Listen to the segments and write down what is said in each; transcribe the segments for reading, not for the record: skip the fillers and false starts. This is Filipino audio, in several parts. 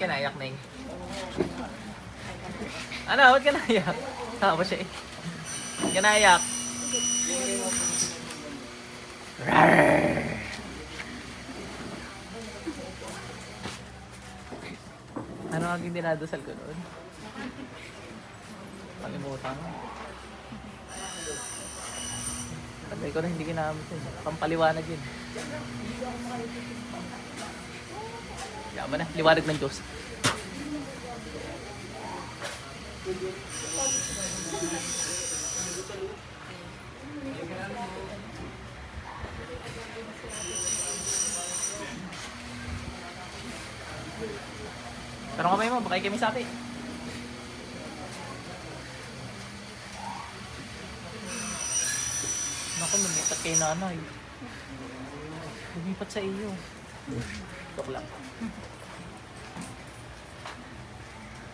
ka naiyak, Neng? Ano? Ba't ka naiyak? Tama siya eh. Ba't ka naiyak? Rawr! Ano ang aking dinadasal ko noon? Kalimutan mo. Sabi ko na hindi ginamit yun. Pampaliwanag yun. Yaman na, liwanag ng Diyos. Tarong kamay mo, baka kami sapi. Naku, lumipat kay nanay. Lumipat sa iyo. Tok lang.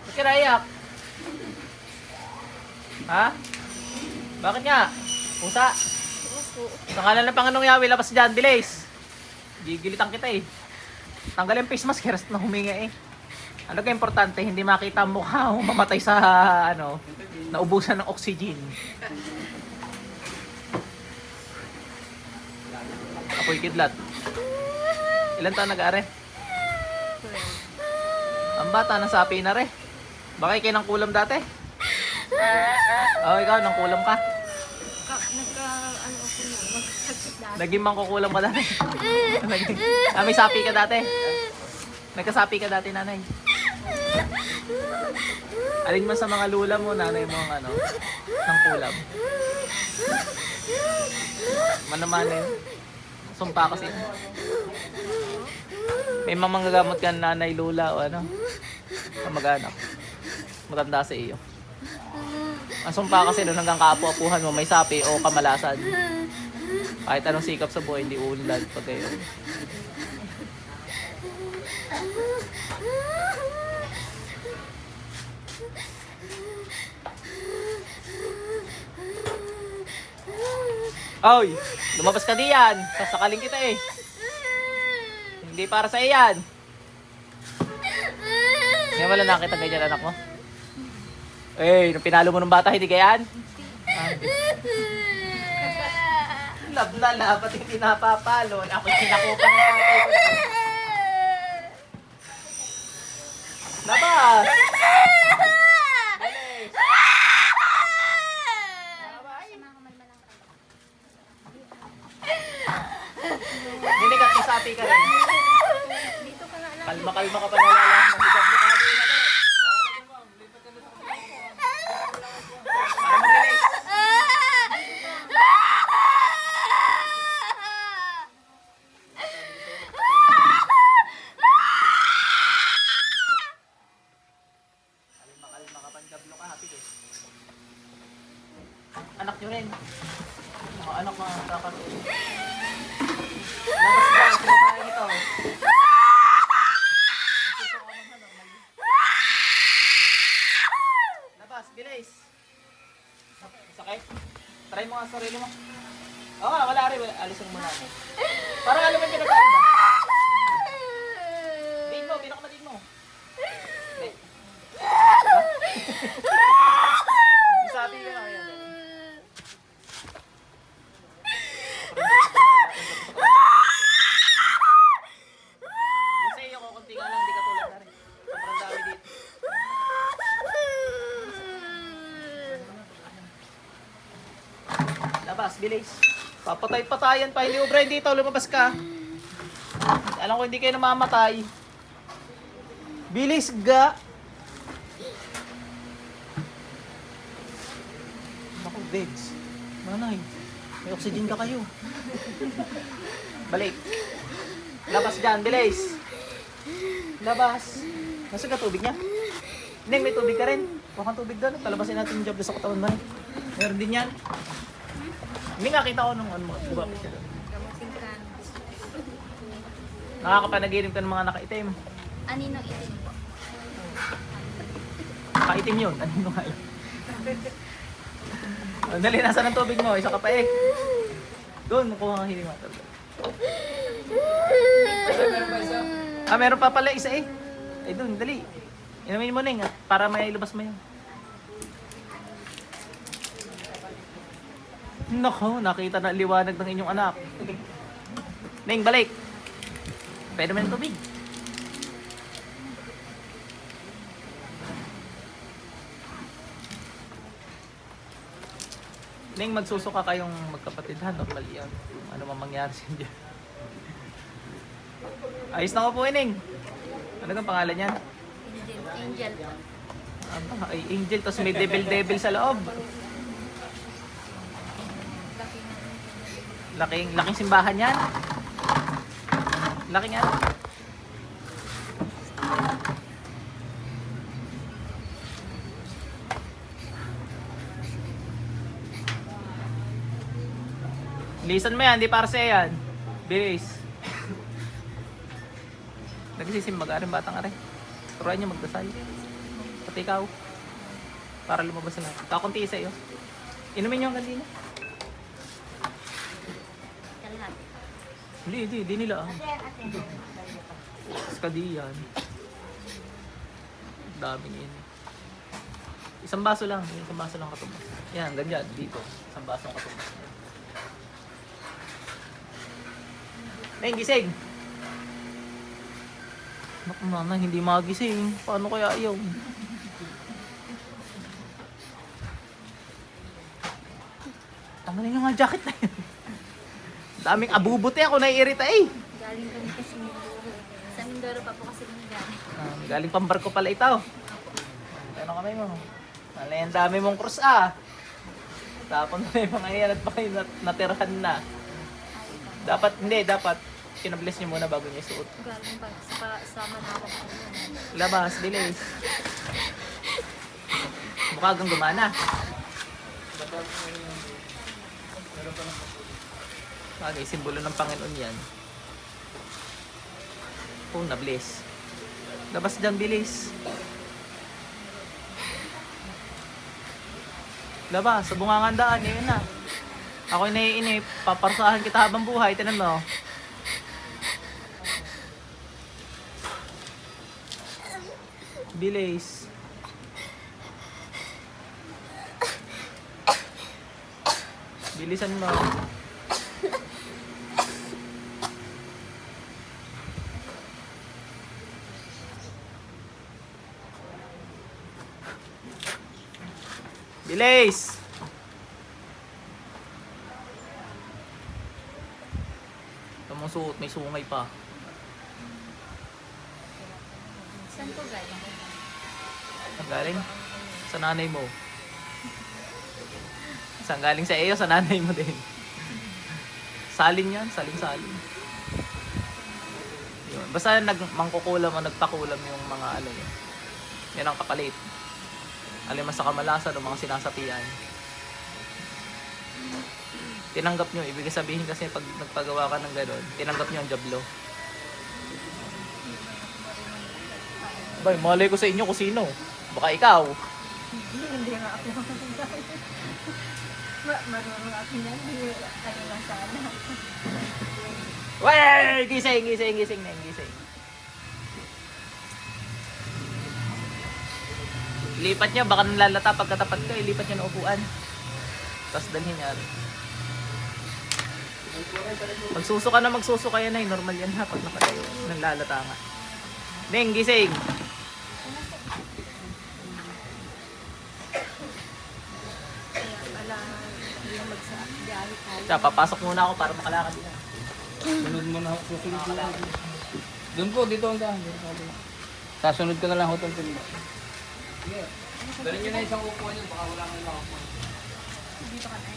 Ba't ka naiyak? Ha? Bakit nga? Pusa? Sa ngalan ng Panginoong Yahweh, labas dyan, bilis! Gigilitan kita eh. Tanggal yung face mask, heras na huminga eh. Ano ka importante, hindi makita ang mukha mo mamatay sa, ano, naubusan ng oxygen. Apoy kidlat. Ilan taon nag-aare? Ang bata, nasapi na re. Baka kayo ng kulam dati? Oh, ikaw, ng kulam ka? Naging mangkukulam ka dati? May sapi ka dati? Nagkasapi ka dati, nanay? Alin man sa mga lula mo, nanay mo ang ano, ng kulam? Manaman yun. Sumpa kasi. May mga manggagamot ka nanay, lula o ano, kamag-anak. Matanda sa iyo. Ang sumpa kasi doon hanggang kaapu-apuhan mo, may sapi o kamalasan. Kahit anong sikap sa buhay, hindi uunlad pag kayo. Oy, lumabas ka diyan. Sasakaling kita eh. Hindi para sa iyan. Ngayon wala nakita ganyan anak mo? Eh, nung pinalo mo ng bata, hindi ganyan? Love na love at hindi napapalo. Ako'y sinakupan ng tatay ko. Labas! Nilikat mo sapi ka rin. Kalma-kalma ka pa nalala. Mahigab mo ka din. Para magalis. Kalma-kalma ka pa. Gablo ka. Happy days. Anak nyo rin. Mga anak mga kakatulong. Labas ba? Sino tayo nito? Labas, bilis. Sakit? Try mo nga sarili mo. Oo nga, wala rin. Alisin mo namin. Parang alam mo yung pinagkaiba. Din mo, pinakamadin mo. Din. Isabi ka lang yan. Labas, bilis. Papatay-patayan pa. Hindi ubra dito. Lumabas ka. Alam ko hindi kayo namamatay. Bilis ga. Naku, beds. Nanay, may oxygen ka kayo. Balik. Labas dyan, bilis. Labas. Nasa ka tubig niya? Hindi, may tubig ka rin. Huwag kang tubig doon. Palabasin natin yung job sa katawan mo. Meron din yan. Hindi nga kita ko nung ano, bumapit siya doon. Nakakapanaginip ka ng mga nakaitim. Aninong itim po? Nakaitim yun. Anino nga lang. Dali, nasa ng tubig mo? Isa ka pa eh. Doon, mukuha kang hiling mata. Meron pa pala isa eh. Ay doon, dali. Inumin mo Ning, para may ilabas mo yun. Nako, nakita na liwanag ng inyong anak. Ning, balik. Pwede mo ng tubig. Ning, magsusuka kayong magkapatid ha. Normal yan. Ano man mangyari sa inyo. Ayos na ko po, Ning. Ano kang pangalan niyan? Angel. Ay, Angel. Tapos may devil sa loob. Laking simbahan yan. Laking yan. Lisan mo yan, di para sa yan. Bilis. Nagsisimba ka rin batang aray. Turuan niyo magdasal. Pati ikaw. Para lumabas na. Kakunti sa iyo. Inumin niyo ang kanina. Kalahati. Hindi nila. Skadi yan. Daming yun. Isang baso lang katumbas. Yan, ganyan, dito. Isang baso ang katumbas. Neng, gising! Naku nanay, hindi magising. Paano kaya yun? Tanggalin nyo nga jacket na yun. Daming abubuti ako, naiirita eh. Galing kami kasi Mindoro. Sa Mindoro pa po kasi kami galing. Galing pambarko pala ito. Ano kamay mo? Alay, ang dami mong krus Tapon na yung mga yan at baka yung natirahan na. Dapat kinabless niyo muna bago niyo isuot. Galing pa sa Manawag. Labas, bilis. Mukha hanggang gumana. Bagay, simbolo ng Panginoon yan. Oh, na-bless. Labas dyan, bilis. Labas, sa bungangandaan, yun na. Ako'y naiinip, paparsahan kita habang buhay, tinan mo. Bilis. Bilisan mo. Bilis! Tamang suot, may sungay pa. Saan po galing? Saan galing? Sa nanay mo. Saan galing sa iyo? Sa nanay mo din. Salin yan, salin. Yun. Basta mangkukulam o nagpakulam yung mga ano yun. Yan ang kapalit. Alin sa kamalasan o mga sinasapian. Tinanggap nyo, ibig sabihin kasi pag nagpagawa ka ng gano'n, tinanggap nyo ang jablo. Bay, malay ko sa inyo kung sino. Baka ikaw. Hindi nga ako. Marunong ako yan. Ano lang sana. Wey! Gising na yung gising. Lipat niya, baka nalalata pagkatapat ka, ilipat niya na upuan. Tapos dalhin niya. Magsusuka yan na, normal yan ha, pag nakatayo, nalalata nga. Neng, gising! Siya, papasok muna ako para makalakad din. Sunod mo na, susunod mo na. Doon po, dito ang daan. Sasunod ka na lang hotel pinto. Dali nyo na isang upuan yun, baka wala kang makakuha. Dito ka na.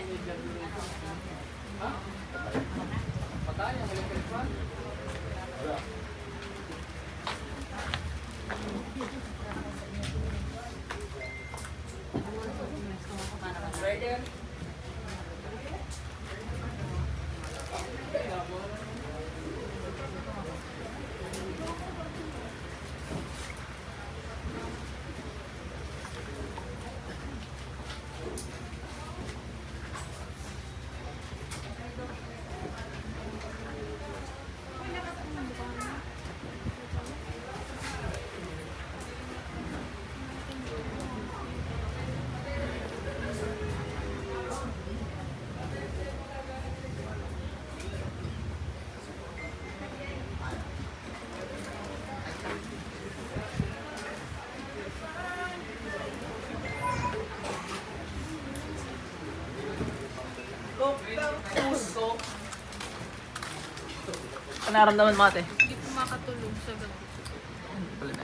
Ha? Patay ang electric fan? Ready? Ano naramdaman mo ate?